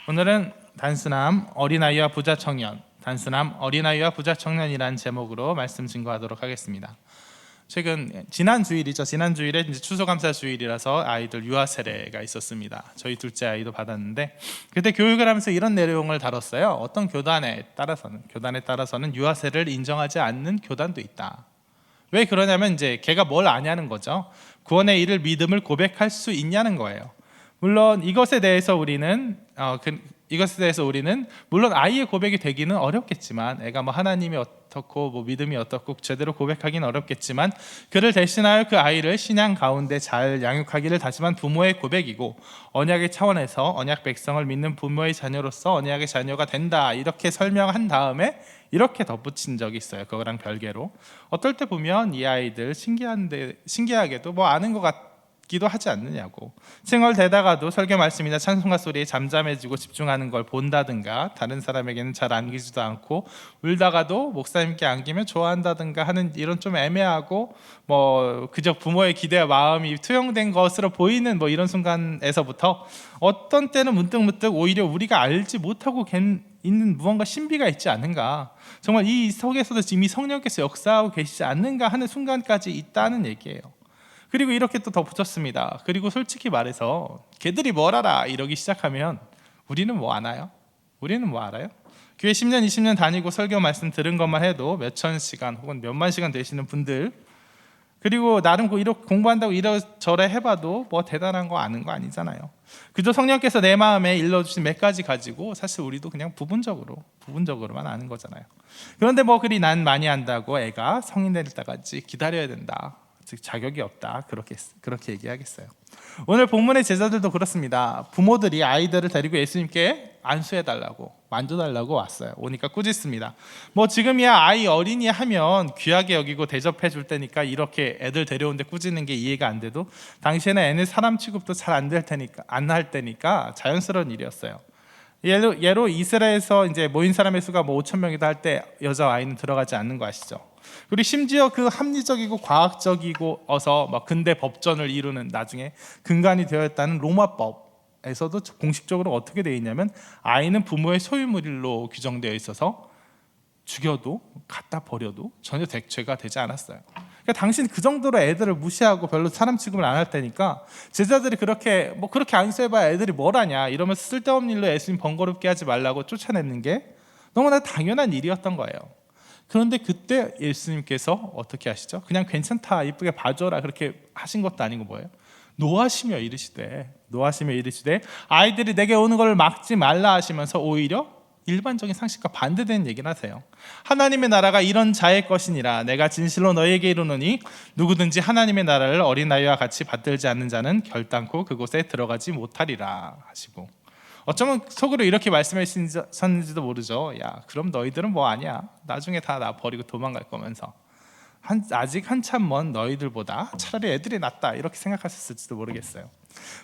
오늘은 단순함 어린아이와 부자 청년, 단순함 어린아이와 부자 청년이라는 제목으로 말씀 증거하도록 하겠습니다. 최근 지난 주일에 이제 추수감사 주일이라서 아이들 유아 세례가 있었습니다. 저희 둘째 아이도 받았는데 그때 교육을 하면서 이런 내용을 다뤘어요. 어떤 교단에 따라서는 유아 세례를 인정하지 않는 교단도 있다. 왜 그러냐면 이제 걔가 뭘 아냐는 거죠. 구원의 이를 믿음을 고백할 수 있냐는 거예요. 물론 이것에 대해서 우리는 물론 아이의 고백이 되기는 어렵겠지만, 애가 뭐 하나님이 어떻고 뭐 믿음이 어떻고 제대로 고백하기는 어렵겠지만, 그를 대신하여 그 아이를 신앙 가운데 잘 양육하기를 다짐한 부모의 고백이고, 언약의 차원에서 언약 백성을 믿는 부모의 자녀로서 언약의 자녀가 된다, 이렇게 설명한 다음에 이렇게 덧붙인 적이 있어요. 그거랑 별개로 어떨 때 보면 이 아이들 신기하게도 뭐 아는 것 같기도 하지 않느냐고, 칭얼대다가도 설교 말씀이나 찬송가 소리에 잠잠해지고 집중하는 걸 본다든가, 다른 사람에게는 잘 안기지도 않고 울다가도 목사님께 안기면 좋아한다든가 하는 이런 좀 애매하고 뭐 그저 부모의 기대와 마음이 투영된 것으로 보이는 뭐 이런 순간에서부터 어떤 때는 문득 오히려 우리가 알지 못하고 있는 무언가 신비가 있지 않는가, 정말 이 속에서도 이미 성령께서 역사하고 계시지 않는가 하는 순간까지 있다는 얘기예요. 그리고 이렇게 또 덧붙였습니다. 그리고 솔직히 말해서 걔들이 뭘 알아 이러기 시작하면 우리는 뭐 아나요? 우리는 뭐 알아요? 교회 10년 20년 다니고 설교 말씀 들은 것만 해도 몇천 시간 혹은 몇만 시간 되시는 분들, 그리고 나름 이렇게 공부한다고 이러저래 해봐도 뭐 대단한 거 아는 거 아니잖아요. 그저 성령께서 내 마음에 일러주신 몇 가지 가지고 사실 우리도 그냥 부분적으로만 아는 거잖아요. 그런데 뭐 그리 난 많이 안다고 애가 성인 될 때까지 기다려야 된다, 즉 자격이 없다, 그렇게 얘기하겠어요. 오늘 본문의 제자들도 그렇습니다. 부모들이 아이들을 데리고 예수님께 안수해달라고, 만져달라고 왔어요. 오니까 꾸짖습니다. 뭐 지금이야 아이 어린이 하면 귀하게 여기고 대접해 줄 때니까 이렇게 애들 데려오는데 꾸짖는 게 이해가 안 돼도, 당시에는 애는 사람 취급도 잘 안 할 때니까 자연스러운 일이었어요. 예로 이스라엘에서 이제 모인 사람의 수가 뭐 5천 명이다 할 때 여자 아이는 들어가지 않는 거 아시죠? 그리고 심지어 그 합리적이고 과학적이고 어서 막 근대 법전을 이루는 나중에 근간이 되었다는 로마법에서도 공식적으로 어떻게 되어 있냐면, 아이는 부모의 소유물로 규정되어 있어서 죽여도 갖다 버려도 전혀 대죄가 되지 않았어요. 그러니까 당신 그 정도로 애들을 무시하고 별로 사람 취급을 안 할 테니까 제자들이 그렇게 안수해봐야 애들이 뭘 하냐 이러면서 쓸데없는 일로 예수님 번거롭게 하지 말라고 쫓아내는 게 너무나 당연한 일이었던 거예요. 그런데 그때 예수님께서 어떻게 하시죠? 그냥 괜찮다, 이쁘게 봐줘라, 그렇게 하신 것도 아니고 뭐예요? 노하시며 이르시되 아이들이 내게 오는 걸 막지 말라 하시면서 오히려 일반적인 상식과 반대되는 얘기를 하세요. 하나님의 나라가 이런 자의 것이니라. 내가 진실로 너희에게 이르노니 누구든지 하나님의 나라를 어린아이와 같이 받들지 않는 자는 결단코 그곳에 들어가지 못하리라 하시고, 어쩌면 속으로 이렇게 말씀하셨는지도 모르죠. 야, 그럼 너희들은 뭐 아니야, 나중에 다 나 버리고 도망갈 거면서 아직 한참 먼 너희들보다 차라리 애들이 낫다, 이렇게 생각하셨을지도 모르겠어요.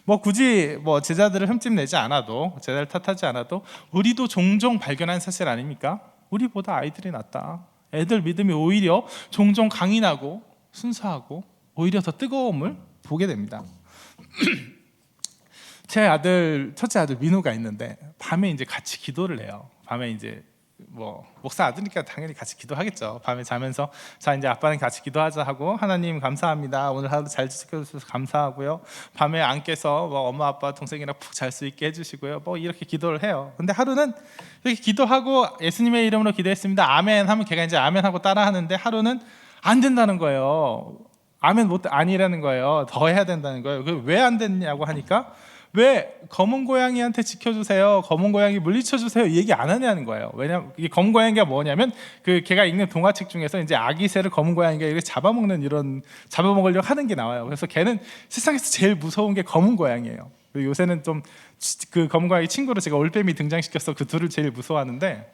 뭐 굳이 뭐 제자들을 흠집내지 않아도, 제자를 탓하지 않아도 우리도 종종 발견한 사실 아닙니까? 우리보다 아이들이 낫다. 애들 믿음이 오히려 종종 강인하고 순수하고 오히려 더 뜨거움을 보게 됩니다. 제 첫째 아들 민우가 있는데 밤에 이제 같이 기도를 해요. 밤에 이제 뭐 목사 아들니까 당연히 같이 기도하겠죠. 밤에 자면서 자, 이제 아빠는 같이 기도하자 하고, 하나님 감사합니다, 오늘 하루 잘 지켜주셔서 감사하고요, 밤에 안 깨서 뭐 엄마 아빠 동생이랑 푹 잘 수 있게 해주시고요, 뭐 이렇게 기도를 해요. 근데 하루는 이렇게 기도하고 예수님의 이름으로 기도했습니다, 아멘 하면 걔가 이제 아멘 하고 따라 하는데, 하루는 안 된다는 거예요. 아멘 아니라는 거예요. 더 해야 된다는 거예요. 왜 안 됐냐고 하니까, 왜 검은 고양이한테 지켜주세요, 검은 고양이 물리쳐주세요, 이 얘기 안 하냐는 거예요. 왜냐면 이게 검은 고양이가 뭐냐면, 걔가 읽는 동화책 중에서 이제 아기 새를 검은 고양이가 이렇게 잡아먹으려고 하는 게 나와요. 그래서 걔는 세상에서 제일 무서운 게 검은 고양이에요. 그리고 요새는 좀 그 검은 고양이 친구로 제가 올빼미 등장시켜서 그 둘을 제일 무서워하는데,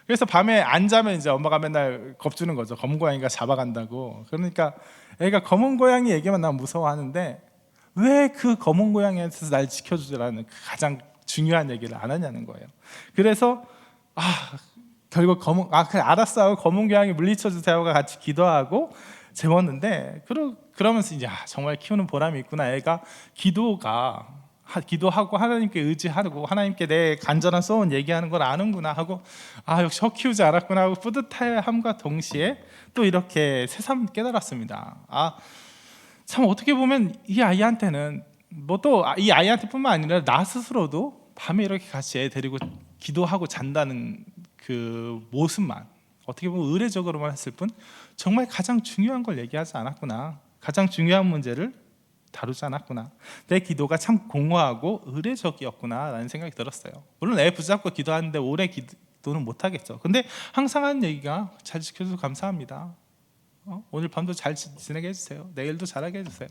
그래서 밤에 안 자면 이제 엄마가 맨날 겁주는 거죠. 검은 고양이가 잡아간다고. 그러니까 애가 검은 고양이 얘기만 나면 무서워하는데, 왜 그 검은 고양이한테서 날 지켜주라는 그 가장 중요한 얘기를 안 하냐는 거예요. 그래서 결국 그래 알았어 하고 검은 고양이 물리쳐주세요가 같이 기도하고 재웠는데, 그러면서 이제 정말 키우는 보람이 있구나. 애가 기도가 기도하고 하나님께 의지하고 하나님께 내 간절한 소원 얘기하는 걸 아는구나 하고 역시 키우지 않았구나 하고 뿌듯함과 동시에 또 이렇게 새삼 깨달았습니다. 참 어떻게 보면 이 아이한테는 뭐 또 이 아이한테뿐만 아니라 나 스스로도 밤에 이렇게 같이 애 데리고 기도하고 잔다는 그 모습만 어떻게 보면 의례적으로만 했을 뿐 정말 가장 중요한 걸 얘기하지 않았구나, 가장 중요한 문제를 다루지 않았구나, 내 기도가 참 공허하고 의례적이었구나 라는 생각이 들었어요. 물론 애 붙잡고 기도하는데 오래 기도는 못하겠죠. 근데 항상 하는 얘기가 잘 지켜줘서 감사합니다, 오늘 밤도 잘 지내게 해주세요, 내일도 잘하게 해주세요.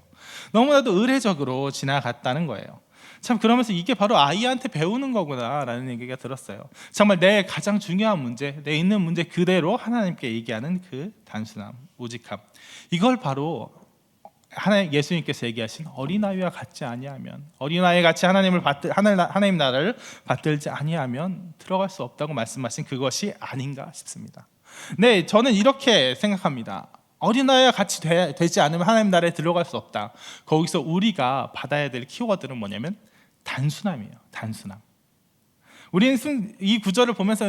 너무나도 의례적으로 지나갔다는 거예요. 참 그러면서 이게 바로 아이한테 배우는 거구나 라는 얘기가 들었어요. 정말 내 가장 중요한 문제, 내 있는 문제 그대로 하나님께 얘기하는 그 단순함, 우직함, 이걸 바로 예수님께서 얘기하신 어린아이와 같지 아니하면, 어린아이 같이 하나님 나라를 받들지 아니하면 들어갈 수 없다고 말씀하신 그것이 아닌가 싶습니다. 네, 저는 이렇게 생각합니다. 어린아이와 같이 되지 않으면 하나님 나라에 들어갈 수 없다. 거기서 우리가 받아야 될 키워드는 뭐냐면 단순함이에요. 단순함. 우리는 이 구절을 보면서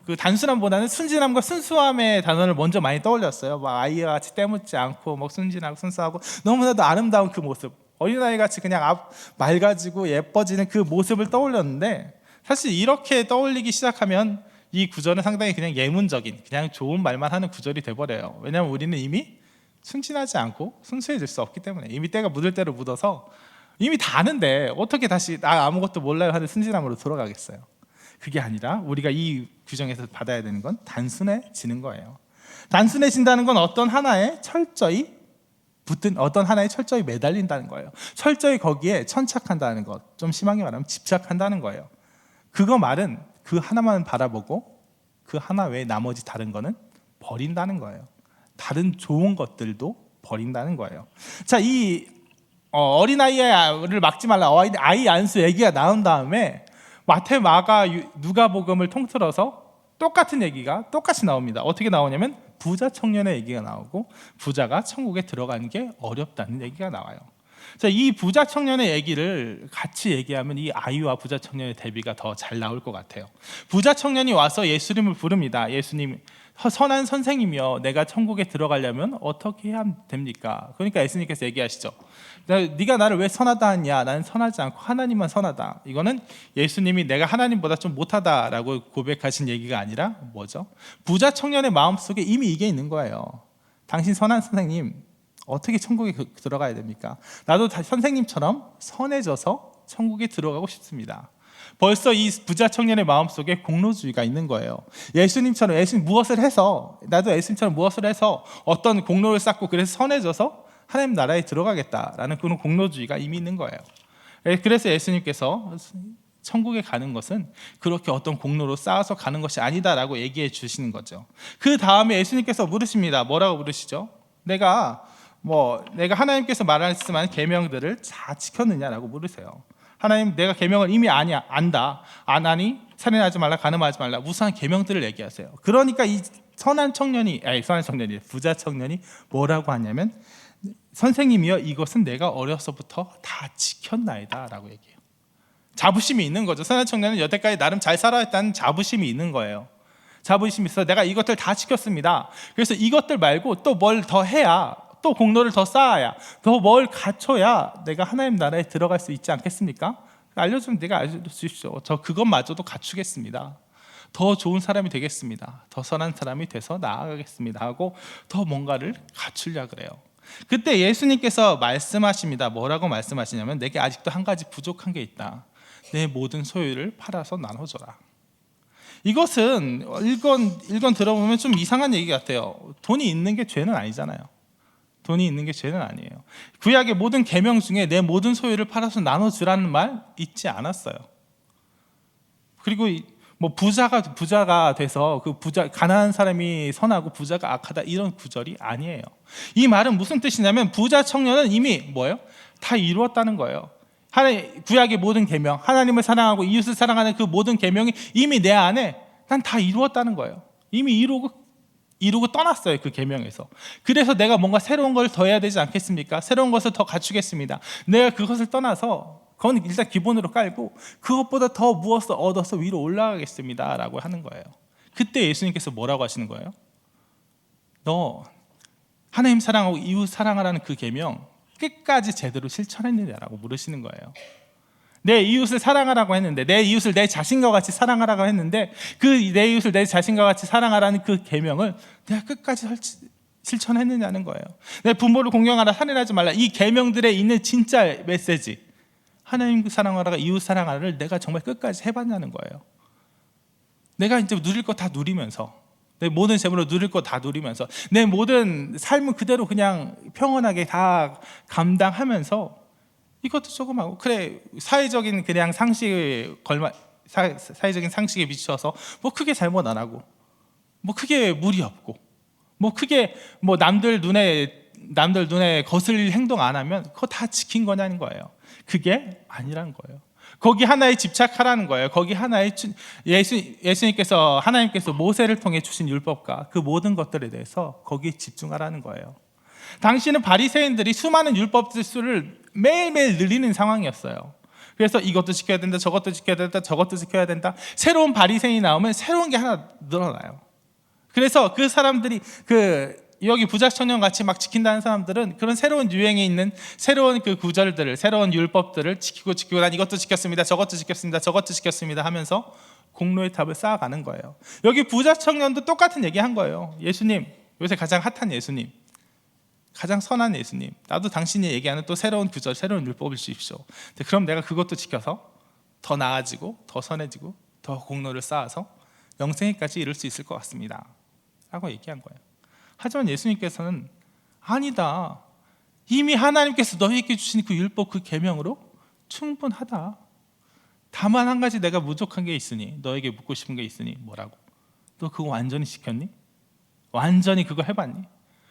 그 단순함보다는 순진함과 순수함의 단어를 먼저 많이 떠올렸어요. 막 아이와 같이 때묻지 않고 막 순진하고 순수하고 너무나도 아름다운 그 모습, 어린아이 같이 그냥 맑아지고 예뻐지는 그 모습을 떠올렸는데, 사실 이렇게 떠올리기 시작하면 이 구절은 상당히 그냥 예문적인, 그냥 좋은 말만 하는 구절이 돼버려요. 왜냐하면 우리는 이미 순진하지 않고 순수해질 수 없기 때문에, 이미 때가 묻을 대로 묻어서 이미 다 아는데 어떻게 다시 나 아무것도 몰라요 하는 순진함으로 돌아가겠어요. 그게 아니라 우리가 이 규정에서 받아야 되는 건 단순해지는 거예요. 단순해진다는 건 어떤 하나에 철저히 매달린다는 거예요. 철저히 거기에 천착한다는 것, 좀 심하게 말하면 집착한다는 거예요. 그거 말은 그 하나만 바라보고 그 하나 외에 나머지 다른 거는 버린다는 거예요. 다른 좋은 것들도 버린다는 거예요. 자, 이 어린아이를 막지 말라, 아이 안수 얘기가 나온 다음에 마태, 마가, 누가복음을 통틀어서 똑같은 얘기가 똑같이 나옵니다. 어떻게 나오냐면 부자 청년의 얘기가 나오고 부자가 천국에 들어가는 게 어렵다는 얘기가 나와요. 자, 이 부자 청년의 얘기를 같이 얘기하면 이 아이와 부자 청년의 대비가 더 잘 나올 것 같아요. 부자 청년이 와서 예수님을 부릅니다. 예수님, 선한 선생이며 내가 천국에 들어가려면 어떻게 해야 됩니까? 그러니까 예수님께서 얘기하시죠. 네가 나를 왜 선하다 하냐? 나는 선하지 않고 하나님만 선하다. 이거는 예수님이 내가 하나님보다 좀 못하다라고 고백하신 얘기가 아니라 뭐죠? 부자 청년의 마음속에 이미 이게 있는 거예요. 당신 선한 선생님, 어떻게 천국에 들어가야 됩니까? 나도 선생님처럼 선해져서 천국에 들어가고 싶습니다. 벌써 이 부자 청년의 마음속에 공로주의가 있는 거예요. 예수님처럼, 예수님 무엇을 해서, 나도 예수님처럼 무엇을 해서 어떤 공로를 쌓고 그래서 선해져서 하나님 나라에 들어가겠다라는 그런 공로주의가 이미 있는 거예요. 그래서 예수님께서 천국에 가는 것은 그렇게 어떤 공로로 쌓아서 가는 것이 아니다라고 얘기해 주시는 거죠. 그 다음에 예수님께서 물으십니다. 뭐라고 물으시죠? 내가 하나님께서 말씀한 계명들을 다 지켰느냐라고 물으세요. 하나님, 내가 계명을 이미 안다. 안 하니 살인하지 말라, 간음하지 말라, 무수한 계명들을 얘기하세요. 그러니까 이 부자 청년이 뭐라고 하냐면, 선생님이여, 이것은 내가 어려서부터 다 지켰나이다 라고 얘기해요. 자부심이 있는 거죠. 선한 청년은 여태까지 나름 잘 살아왔다는 자부심이 있는 거예요. 자부심이 있어서 내가 이것들 다 지켰습니다. 그래서 이것들 말고 또 뭘 더 해야, 또 공로를 더 쌓아야, 더 뭘 갖춰야 내가 하나님 나라에 들어갈 수 있지 않겠습니까? 알려주면 내가 알려주십시오. 저 그것마저도 갖추겠습니다. 더 좋은 사람이 되겠습니다. 더 선한 사람이 돼서 나아가겠습니다 하고 더 뭔가를 갖추려 그래요. 그때 예수님께서 말씀하십니다. 뭐라고 말씀하시냐면, 내게 아직도 한 가지 부족한 게 있다. 내 모든 소유를 팔아서 나눠줘라. 이것은 일권 들어보면 좀 이상한 얘기 같아요. 돈이 있는 게 죄는 아니잖아요. 돈이 있는 게 죄는 아니에요. 구약의 모든 계명 중에 내 모든 소유를 팔아서 나눠주라는 말 있지 않았어요. 그리고 부자가 돼서 가난한 사람이 선하고 부자가 악하다, 이런 구절이 아니에요. 이 말은 무슨 뜻이냐면, 부자 청년은 이미 뭐예요? 다 이루었다는 거예요. 구약의 모든 계명, 하나님을 사랑하고 이웃을 사랑하는 그 모든 계명이 이미 내 안에 난 다 이루었다는 거예요. 이미 이루고 떠났어요. 그 계명에서. 그래서 내가 뭔가 새로운 걸 더 해야 되지 않겠습니까? 새로운 것을 더 갖추겠습니다. 내가 그것을 떠나서 그건 일단 기본으로 깔고 그것보다 더 무엇을 얻어서 위로 올라가겠습니다 라고 하는 거예요. 그때 예수님께서 뭐라고 하시는 거예요? 너 하나님 사랑하고 이웃 사랑하라는 그 계명 끝까지 제대로 실천했느냐라고 물으시는 거예요. 내 이웃을 사랑하라고 했는데, 내 이웃을 내 자신과 같이 사랑하라고 했는데, 그 내 이웃을 내 자신과 같이 사랑하라는 그 계명을 내가 끝까지 실천했느냐는 거예요. 내 부모를 공경하라, 살인하지 말라, 이 계명들에 있는 진짜 메시지, 하나님 사랑하라가 이웃 사랑하라를 내가 정말 끝까지 해봤냐는 거예요. 내가 이제 누릴 거 다 누리면서, 내 모든 재물로 누릴 거 다 누리면서, 내 모든 삶은 그대로 그냥 평온하게 다 감당하면서 이것도 조금 하고, 그래 사회적인 그냥 상식에 사회적인 상식에 비추어서 뭐 크게 잘못 안 하고, 뭐 크게 무리 없고, 뭐 크게 뭐 남들 눈에 거슬릴 행동 안 하면 그거 다 지킨 거냐는 거예요. 그게 아니라는 거예요. 거기 하나에 집착하라는 거예요. 거기 하나에 예수님께서, 하나님께서 모세를 통해 주신 율법과 그 모든 것들에 대해서 거기에 집중하라는 거예요. 당시는 바리새인들이 수많은 율법들 수를 매일매일 늘리는 상황이었어요. 그래서 이것도 지켜야 된다, 저것도 지켜야 된다, 저것도 지켜야 된다. 새로운 바리새인이 나오면 새로운 게 하나 늘어나요. 그래서 그 사람들이 여기 부작청년 같이 막 지킨다는 사람들은 그런 새로운 유행에 있는 새로운 그 구절들을, 새로운 율법들을 지키고 난 이것도 지켰습니다, 저것도 지켰습니다, 저것도 지켰습니다 하면서 공로의 탑을 쌓아가는 거예요. 여기 부작청년도 똑같은 얘기 한 거예요. 예수님, 요새 가장 핫한 예수님, 가장 선한 예수님, 나도 당신이 얘기하는 또 새로운 구절, 새로운 율법을 주십시오. 그럼 내가 그것도 지켜서 더 나아지고 더 선해지고 더 공로를 쌓아서 영생에까지 이룰 수 있을 것 같습니다 라고 얘기한 거예요. 하지만 예수님께서는 아니다, 이미 하나님께서 너희에게 주신 그 율법, 그 계명으로 충분하다. 다만 한 가지 내가 부족한 게 있으니, 너에게 묻고 싶은 게 있으니 뭐라고? 너 그거 완전히 지켰니? 완전히 그거 해봤니?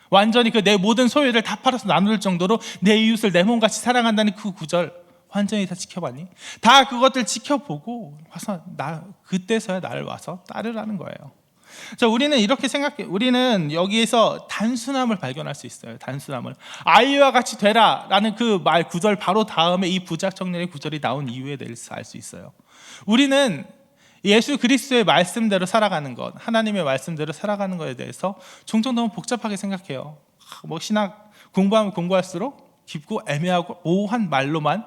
완전히 그 내 모든 소유를 다 팔아서 나눌 정도로 내 이웃을 내 몸같이 사랑한다는 그 구절 완전히 다 지켜봤니? 다 그것들 지켜보고 와서 그때서야 나를 와서 따르라는 거예요. 자, 우리는 이렇게 생각해. 우리는 여기에서 단순함을 발견할 수 있어요. 단순함을. 아이와 같이 되라라는 그 말 구절 바로 다음에 이 부작청년의 구절이 나온 이유에 대해서 알 수 있어요. 우리는 예수 그리스도의 말씀대로 살아가는 것, 하나님의 말씀대로 살아가는 것에 대해서 종종 너무 복잡하게 생각해요. 뭐 신학 공부하면 공부할수록 깊고 애매하고 모호한 말로만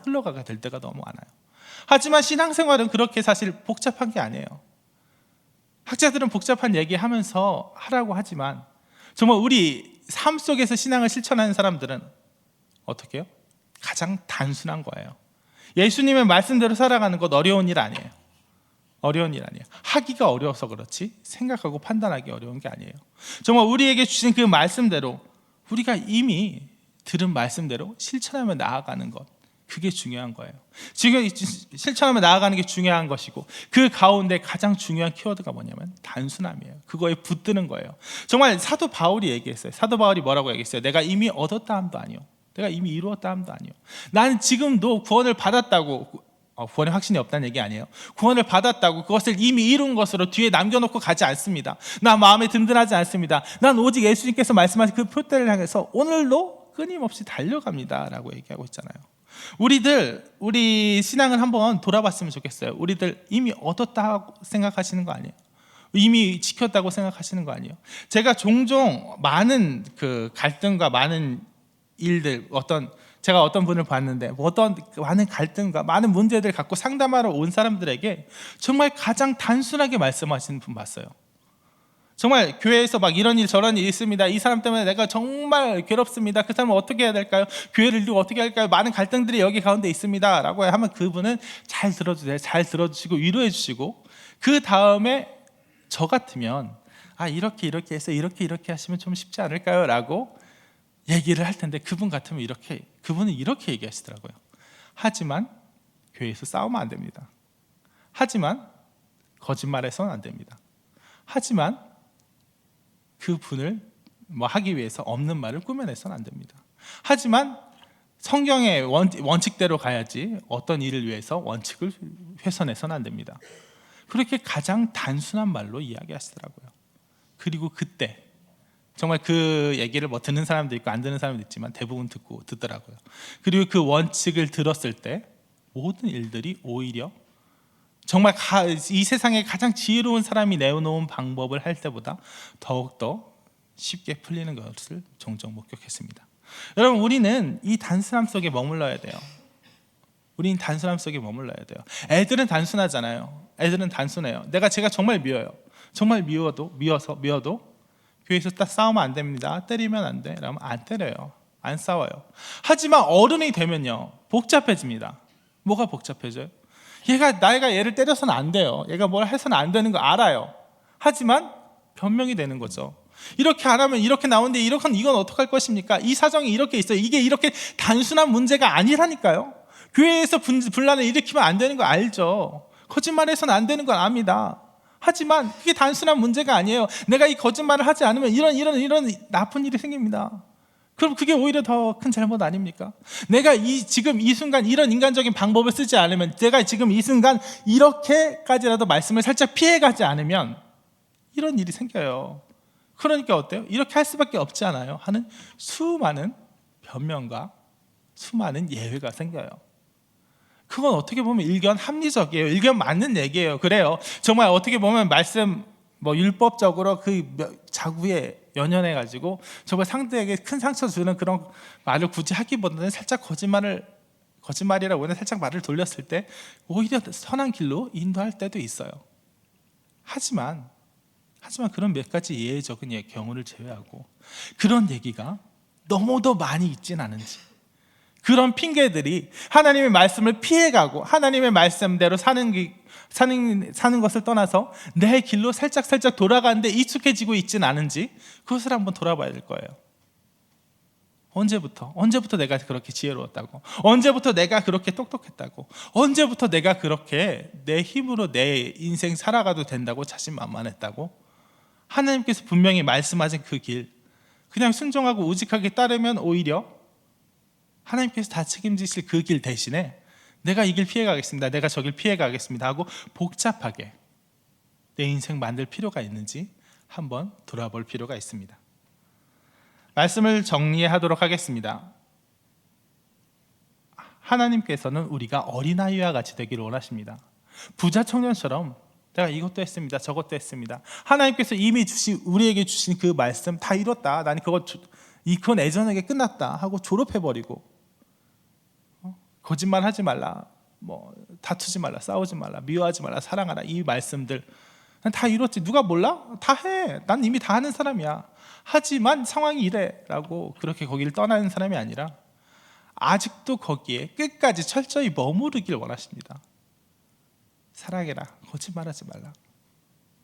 흘러가게 될 때가 너무 많아요. 하지만 신앙생활은 그렇게 사실 복잡한 게 아니에요. 학자들은 복잡한 얘기하면서 하라고 하지만 정말 우리 삶 속에서 신앙을 실천하는 사람들은 어떻게 해요? 가장 단순한 거예요. 예수님의 말씀대로 살아가는 것 어려운 일 아니에요. 어려운 일 아니에요. 하기가 어려워서 그렇지 생각하고 판단하기 어려운 게 아니에요. 정말 우리에게 주신 그 말씀대로, 우리가 이미 들은 말씀대로 실천하며 나아가는 것, 그게 중요한 거예요. 지금 실천하며 나아가는 게 중요한 것이고, 그 가운데 가장 중요한 키워드가 뭐냐면 단순함이에요. 그거에 붙드는 거예요. 정말 사도 바울이 얘기했어요. 사도 바울이 뭐라고 얘기했어요? 내가 이미 얻었다 함도 아니요, 내가 이미 이루었다 함도 아니요, 나는 지금도 구원을 받았다고, 구원의 확신이 없다는 얘기 아니에요. 구원을 받았다고 그것을 이미 이룬 것으로 뒤에 남겨놓고 가지 않습니다. 나 마음에 든든하지 않습니다. 난 오직 예수님께서 말씀하신 그 표대를 향해서 오늘도 끊임없이 달려갑니다 라고 얘기하고 있잖아요. 우리 신앙을 한번 돌아봤으면 좋겠어요. 우리들 이미 얻었다고 생각하시는 거 아니에요? 이미 지켰다고 생각하시는 거 아니에요? 제가 종종 많은 그 갈등과 많은 일들, 제가 어떤 분을 봤는데 어떤 많은 갈등과 많은 문제들 갖고 상담하러 온 사람들에게 정말 가장 단순하게 말씀하시는 분 봤어요. 정말 교회에서 막 이런 일 저런 일 있습니다, 이 사람 때문에 내가 정말 괴롭습니다, 그 사람은 어떻게 해야 될까요? 교회를 이루고 어떻게 할까요? 많은 갈등들이 여기 가운데 있습니다 라고 하면 그분은 잘 들어주세요. 잘 들어주시고 위로해 주시고, 그 다음에 저 같으면 이렇게 해서 이렇게 하시면 좀 쉽지 않을까요? 라고 얘기를 할 텐데, 그분은 이렇게 얘기하시더라고요. 하지만 교회에서 싸우면 안 됩니다. 하지만 거짓말해서는 안 됩니다. 하지만 그분을 하기 위해서 없는 말을 꾸며내서는 안 됩니다. 하지만 성경의 원칙대로 가야지 어떤 일을 위해서 원칙을 훼손해서는 안 됩니다. 그렇게 가장 단순한 말로 이야기하시더라고요. 그리고 그때 정말 그 얘기를 뭐 듣는 사람도 있고 안 듣는 사람도 있지만 대부분 듣더라고요. 그리고 그 원칙을 들었을 때 모든 일들이 오히려 정말 이 세상에 가장 지혜로운 사람이 내놓은 방법을 할 때보다 더욱더 쉽게 풀리는 것을 종종 목격했습니다. 여러분, 우리는 이 단순함 속에 머물러야 돼요. 우리는 단순함 속에 머물러야 돼요. 애들은 단순하잖아요. 애들은 단순해요. 제가 정말 미워요. 정말 미워도 교회에서 딱 싸우면 안 됩니다. 때리면 안 돼. 그러면 안 때려요. 안 싸워요. 하지만 어른이 되면요, 복잡해집니다. 뭐가 복잡해져요? 내가 얘를 때려서는 안 돼요. 얘가 뭘 해서는 안 되는 거 알아요. 하지만 변명이 되는 거죠. 이렇게 안 하면 이렇게 나오는데 이건 어떡할 것입니까? 이 사정이 이렇게 있어요. 이게 이렇게 단순한 문제가 아니라니까요. 교회에서 분란을 일으키면 안 되는 거 알죠. 거짓말해서는 안 되는 건 압니다. 하지만 그게 단순한 문제가 아니에요. 내가 이 거짓말을 하지 않으면 이런 나쁜 일이 생깁니다. 그럼 그게 오히려 더 큰 잘못 아닙니까? 내가 지금 이 순간 이런 인간적인 방법을 쓰지 않으면, 내가 지금 이 순간 이렇게까지라도 말씀을 살짝 피해가지 않으면 이런 일이 생겨요. 그러니까 어때요? 이렇게 할 수밖에 없지 않아요? 하는 수많은 변명과 수많은 예외가 생겨요. 그건 어떻게 보면 일견 합리적이에요. 일견 맞는 얘기예요. 그래요. 정말 어떻게 보면 말씀 율법적으로 그 자구에 연연해가지고 정말 상대에게 큰 상처 주는 그런 말을 굳이 하기보다는 살짝 거짓말이라고 하는 살짝 말을 돌렸을 때 오히려 선한 길로 인도할 때도 있어요. 하지만 그런 몇 가지 예외적인 경우를 제외하고 그런 얘기가 너무도 많이 있진 않은지, 그런 핑계들이 하나님의 말씀을 피해가고 하나님의 말씀대로 사는 것을 떠나서 내 길로 살짝 돌아가는데 익숙해지고 있진 않은지 그것을 한번 돌아봐야 될 거예요. 언제부터 내가 그렇게 지혜로웠다고? 언제부터 내가 그렇게 똑똑했다고? 언제부터 내가 그렇게 내 힘으로 내 인생 살아가도 된다고 자신만만했다고? 하나님께서 분명히 말씀하신 그 길 그냥 순종하고 우직하게 따르면 오히려 하나님께서 다 책임지실 그 길 대신에 내가 이 길 피해가겠습니다, 내가 저 길 피해가겠습니다 하고 복잡하게 내 인생 만들 필요가 있는지 한번 돌아볼 필요가 있습니다. 말씀을 정리하도록 하겠습니다. 하나님께서는 우리가 어린아이와 같이 되기를 원하십니다. 부자 청년처럼 내가 이것도 했습니다, 저것도 했습니다. 하나님께서 이미 우리에게 주신 그 말씀 다 이뤘다, 나는 그건 예전에 끝났다 하고 졸업해버리고, 거짓말하지 말라, 다투지 말라, 싸우지 말라, 미워하지 말라, 사랑하라, 이 말씀들 다 이뤘지, 누가 몰라? 다 해, 난 이미 다 하는 사람이야. 하지만 상황이 이래라고 그렇게 거기를 떠나는 사람이 아니라 아직도 거기에 끝까지 철저히 머무르길 원하십니다. 사랑해라, 거짓말하지 말라,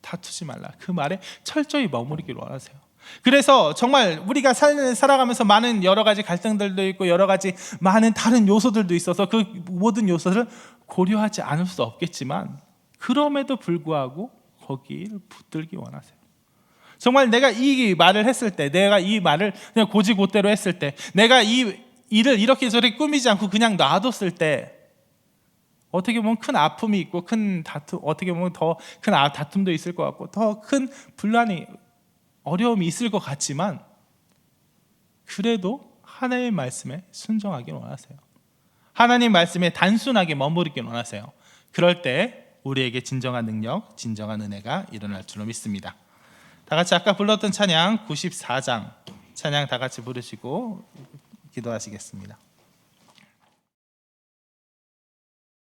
다투지 말라, 그 말에 철저히 머무르길 원하세요. 그래서 정말 우리가 살아가면서 많은 여러 가지 갈등들도 있고 여러 가지 많은 다른 요소들도 있어서 그 모든 요소를 고려하지 않을 수 없겠지만 그럼에도 불구하고 거기를 붙들기 원하세요. 정말 내가 이 말을 했을 때, 내가 이 말을 그냥 고지고대로 했을 때, 내가 이 일을 이렇게 저렇게 꾸미지 않고 그냥 놔뒀을 때 어떻게 보면 큰 아픔이 있고 어떻게 보면 더 큰 다툼도 있을 것 같고 더 큰 분란이, 어려움이 있을 것 같지만 그래도 하나님의 말씀에 순종하길 원하세요. 하나님 말씀에 단순하게 머무르길 원하세요. 그럴 때 우리에게 진정한 능력, 진정한 은혜가 일어날 줄로 믿습니다. 다 같이 아까 불렀던 찬양 94장 찬양 다 같이 부르시고 기도하시겠습니다.